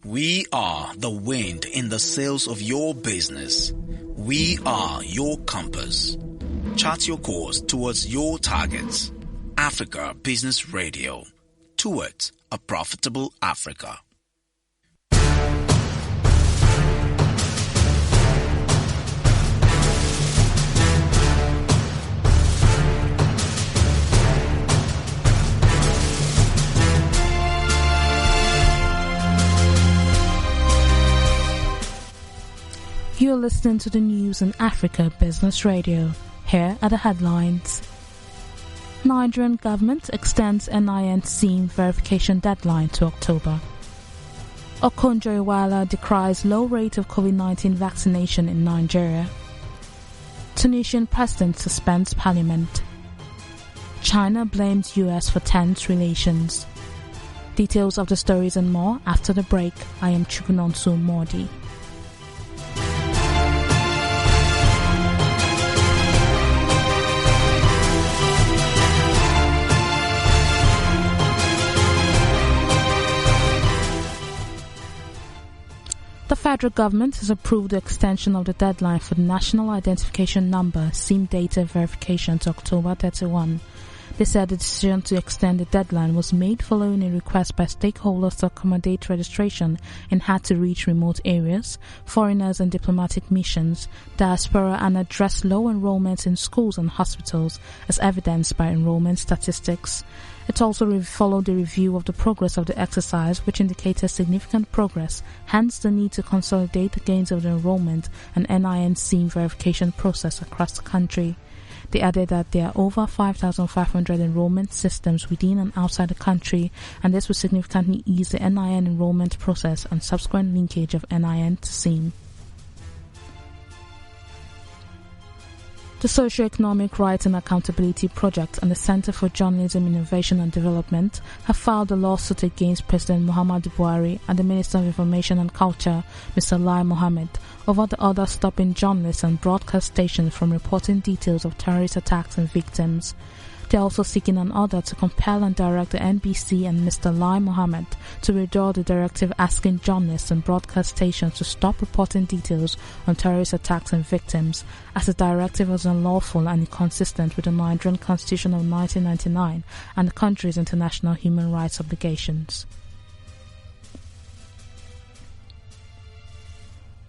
We are the wind in the sails of your business. We are your compass. Chart your course towards your targets. Africa Business Radio. Towards a profitable Africa. You're listening to the news in Africa Business Radio. Here are the headlines. Nigerian government extends NIN-SIM verification deadline to October. Okonjo-Iweala decries low rate of COVID-19 vaccination in Nigeria. Tunisian president suspends parliament. China blames US for tense relations. Details of the stories and more after the break. I am Chukunonso Mordi. The federal government has approved the extension of the deadline for the National Identification Number SIM data verification to October 31. They said the decision to extend the deadline was made following a request by stakeholders to accommodate registration in hard-to-reach remote areas, foreigners and diplomatic missions, diaspora, and address low enrollments in schools and hospitals as evidenced by enrollment statistics. It also followed a review of the progress of the exercise, which indicated significant progress, hence the need to consolidate the gains of the enrollment and NIN-SIM verification process across the country. They added that there are over 5,500 enrollment systems within and outside the country, and this will significantly ease the NIN enrollment process and subsequent linkage of NIN to SIM. The Socio-Economic Rights and Accountability Project and the Center for Journalism, Innovation and Development have filed a lawsuit against President Muhammadu Buhari and the Minister of Information and Culture, Mr. Lai Mohammed, over the order stopping journalists and broadcast stations from reporting details of terrorist attacks and victims. They are also seeking an order to compel and direct the NBC and Mr. Lai Mohammed to withdraw the directive asking journalists and broadcast stations to stop reporting details on terrorist attacks and victims, as the directive was unlawful and inconsistent with the Nigerian Constitution of 1999 and the country's international human rights obligations.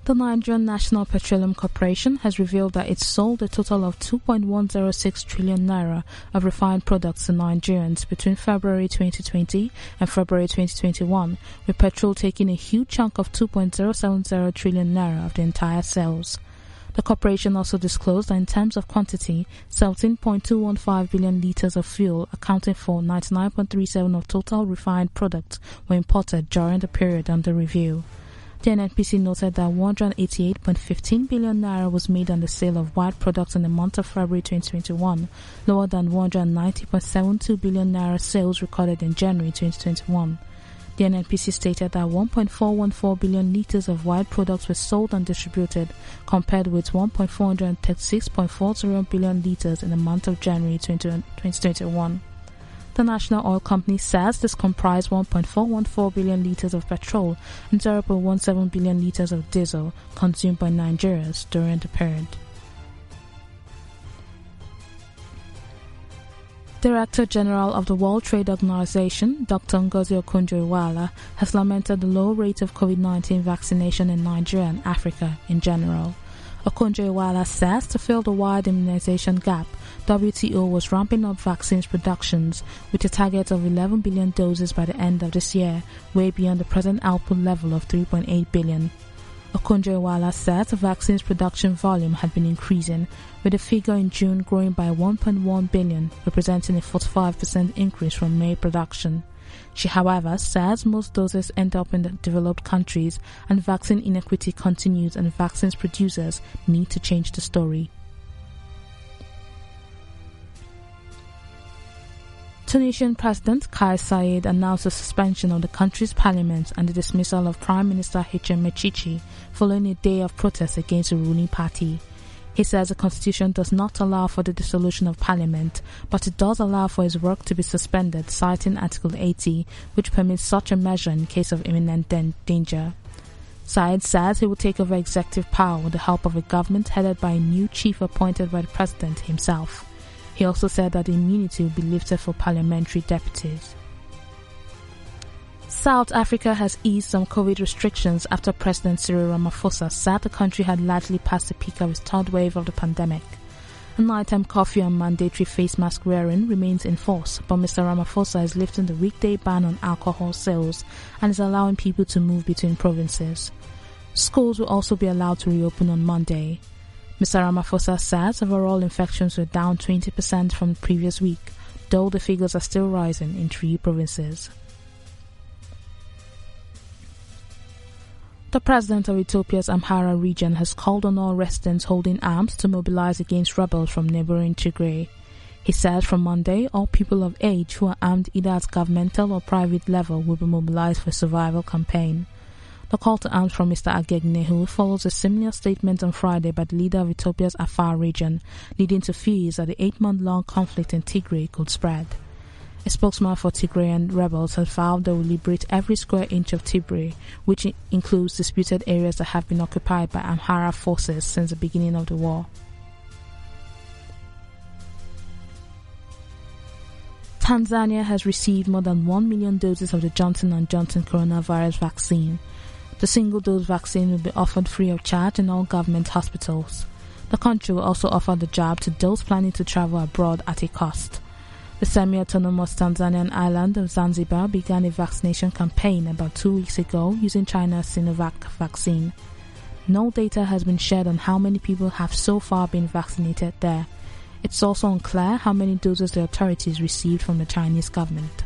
The Nigerian National Petroleum Corporation has revealed that it sold a total of 2.106 trillion naira of refined products to Nigerians between February 2020 and February 2021, with petrol taking a huge chunk of 2.070 trillion naira of the entire sales. The corporation also disclosed that in terms of quantity, 17.215 billion litres of fuel, accounting for 99.37% of total refined products, were imported during the period under review. The NNPC noted that 188.15 billion naira was made on the sale of white products in the month of February 2021, lower than 190.72 billion naira sales recorded in January 2021. The NNPC stated that 1.414 billion litres of white products were sold and distributed, compared with 1.436.40 billion litres in the month of January 2021. The National Oil Company says this comprised 1.414 billion litres of petrol and 0.17 billion litres of diesel consumed by Nigerians during the period. Director General of the World Trade Organization, Dr. Ngozi Okonjo-Iweala, has lamented the low rate of COVID-19 vaccination in Nigeria and Africa in general. Okonjo-Iweala says to fill the wide immunization gap, WTO was ramping up vaccines productions with a target of 11 billion doses by the end of this year, way beyond the present output level of 3.8 billion. Okonjo-Iweala said the vaccines production volume had been increasing, with the figure in June growing by 1.1 billion, representing a 45% increase from May production. She, however, says most doses end up in the developed countries and vaccine inequity continues, and vaccines producers need to change the story. Tunisian President Kais Saied announced the suspension of the country's parliament and the dismissal of Prime Minister Hichem Mechichi following a day of protest against the ruling party. He says the constitution does not allow for the dissolution of parliament, but it does allow for his work to be suspended, citing Article 80, which permits such a measure in case of imminent danger. Said says he will take over executive power with the help of a government headed by a new chief appointed by the president himself. He also said that the immunity will be lifted for parliamentary deputies. South Africa has eased some COVID restrictions after President Cyril Ramaphosa said the country had largely passed the peak of its third wave of the pandemic. A nighttime curfew and mandatory face mask wearing remains in force, but Mr. Ramaphosa is lifting the weekday ban on alcohol sales and is allowing people to move between provinces. Schools will also be allowed to reopen on Monday. Mr. Ramaphosa says overall infections were down 20% from the previous week, though the figures are still rising in 3 provinces. The president of Ethiopia's Amhara region has called on all residents holding arms to mobilize against rebels from neighboring Tigray. He said from Monday, all people of age who are armed either at governmental or private level will be mobilized for a survival campaign. The call to arms from Mr. Agegnehu follows a similar statement on Friday by the leader of Ethiopia's Afar region, leading to fears that the 8-month-long conflict in Tigray could spread. A spokesman for Tigrayan rebels has vowed they will liberate every square inch of Tigray, which includes disputed areas that have been occupied by Amhara forces since the beginning of the war. Tanzania has received more than 1 million doses of the Johnson & Johnson coronavirus vaccine. The single-dose vaccine will be offered free of charge in all government hospitals. The country will also offer the jab to those planning to travel abroad at a cost. The semi-autonomous Tanzanian island of Zanzibar began a vaccination campaign about 2 weeks ago using China's Sinovac vaccine. No data has been shared on how many people have so far been vaccinated there. It's also unclear how many doses the authorities received from the Chinese government.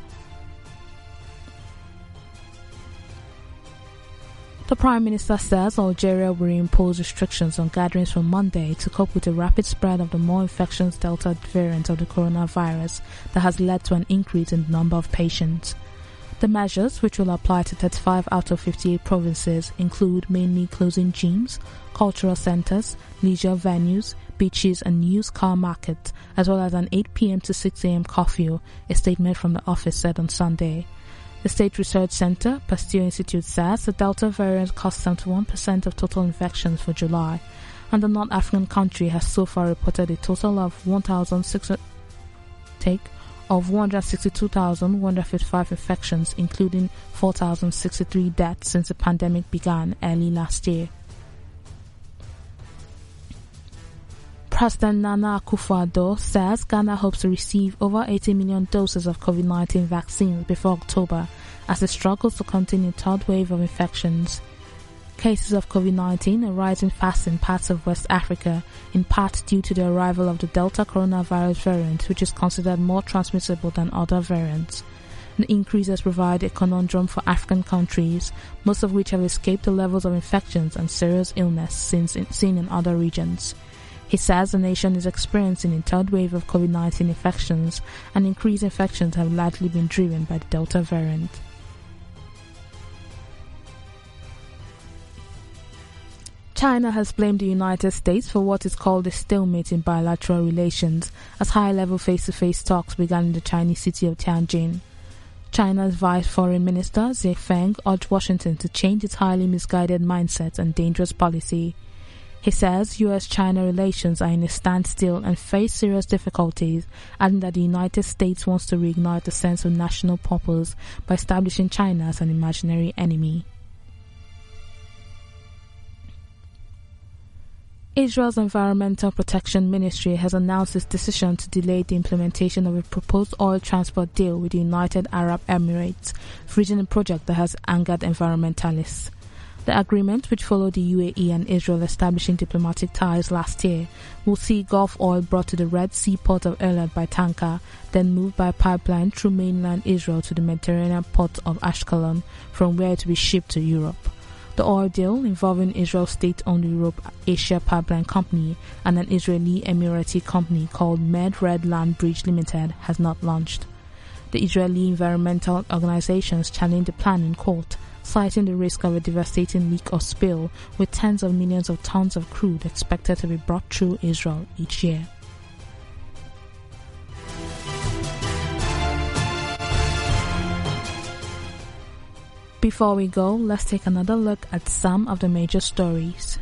The Prime Minister says Algeria will reimpose restrictions on gatherings from Monday to cope with the rapid spread of the more infectious Delta variant of the coronavirus that has led to an increase in the number of patients. The measures, which will apply to 35 out of 58 provinces, include mainly closing gyms, cultural centres, leisure venues, beaches and used car markets, as well as an 8 p.m. to 6 a.m. curfew, a statement from the office said on Sunday. The State Research Center, Pasteur Institute says the Delta variant caused 71% of total infections for July, and the North African country has so far reported a total of 162,155 infections, including 4,063 deaths since the pandemic began early last year. President Nana Akufo-Addo says Ghana hopes to receive over 80 million doses of COVID-19 vaccines before October as it struggles to contain a third wave of infections. Cases of COVID-19 are rising fast in parts of West Africa, in part due to the arrival of the Delta coronavirus variant, which is considered more transmissible than other variants. The increases provide a conundrum for African countries, most of which have escaped the levels of infections and serious illness seen in other regions. He says the nation is experiencing a third wave of COVID-19 infections, and increased infections have largely been driven by the Delta variant. China has blamed the United States for what is called a stalemate in bilateral relations, as high-level face-to-face talks began in the Chinese city of Tianjin. China's Vice Foreign Minister Xie Feng urged Washington to change its highly misguided mindset and dangerous policy. He says U.S.-China relations are in a standstill and face serious difficulties, adding that the United States wants to reignite the sense of national purpose by establishing China as an imaginary enemy. Israel's Environmental Protection Ministry has announced its decision to delay the implementation of a proposed oil transport deal with the United Arab Emirates, freezing a project that has angered environmentalists. The agreement, which followed the UAE and Israel establishing diplomatic ties last year, will see Gulf oil brought to the Red Sea port of Eilat by tanker, then moved by pipeline through mainland Israel to the Mediterranean port of Ashkelon, from where it will be shipped to Europe. The oil deal, involving Israel's state-owned Europe Asia Pipeline Company and an Israeli Emirati company called Med Red Land Bridge Limited, has not launched. The Israeli environmental organizations challenged the plan in court, citing the risk of a devastating leak or spill, with tens of millions of tons of crude expected to be brought through Israel each year. Before we go, let's take another look at some of the major stories.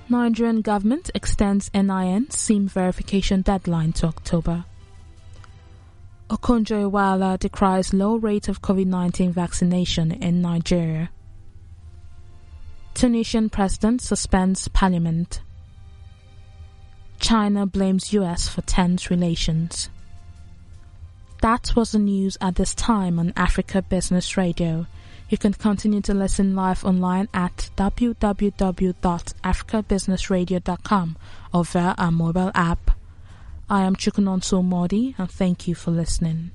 Nigerian government extends NIN-SIM verification deadline to October. Okonjo-Iweala decries low rate of COVID-19 vaccination in Nigeria. Tunisian president suspends parliament. China blames US for tense relations. That was the news at this time on Africa Business Radio. You can continue to listen live online at www.africabusinessradio.com or via our mobile app. I am Chukunonso Modi and thank you for listening.